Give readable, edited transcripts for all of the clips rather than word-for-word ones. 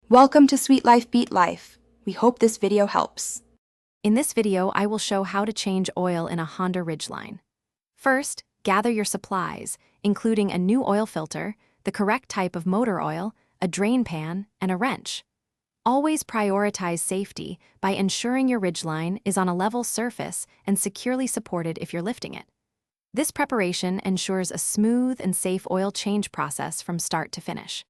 Welcome to Sweet Life Beat Life. We hope this video helps. In this video, I will show how to change oil in a Honda Ridgeline. First, gather your supplies, including a new oil filter, the correct type of motor oil, a drain pan, and a wrench. Always prioritize safety by ensuring your Ridgeline is on a level surface and securely supported if you're lifting it. This preparation ensures a smooth and safe oil change process from start to finish.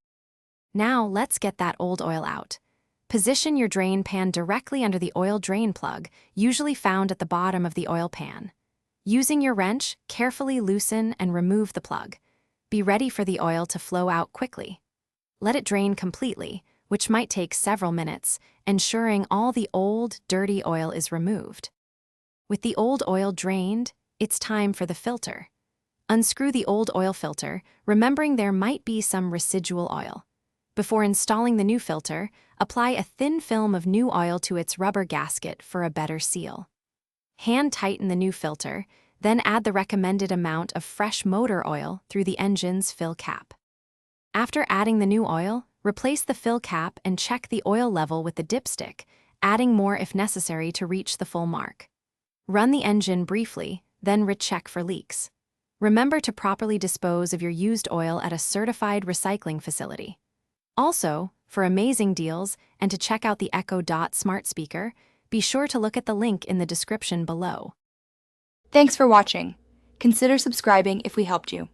Now, let's get that old oil out. Position your drain pan directly under the oil drain plug, usually found at the bottom of the oil pan. Using your wrench, carefully loosen and remove the plug. Be ready for the oil to flow out quickly. Let it drain completely, which might take several minutes, ensuring all the old, dirty oil is removed. With the old oil drained, it's time for the filter. Unscrew the old oil filter, remembering there might be some residual oil. Before installing the new filter, apply a thin film of new oil to its rubber gasket for a better seal. Hand tighten the new filter, then add the recommended amount of fresh motor oil through the engine's fill cap. After adding the new oil, replace the fill cap and check the oil level with the dipstick, adding more if necessary to reach the full mark. Run the engine briefly, then recheck for leaks. Remember to properly dispose of your used oil at a certified recycling facility. Also, for amazing deals and to check out the Echo Dot smart speaker, be sure to look at the link in the description below. Thanks for watching. Consider subscribing if we helped you.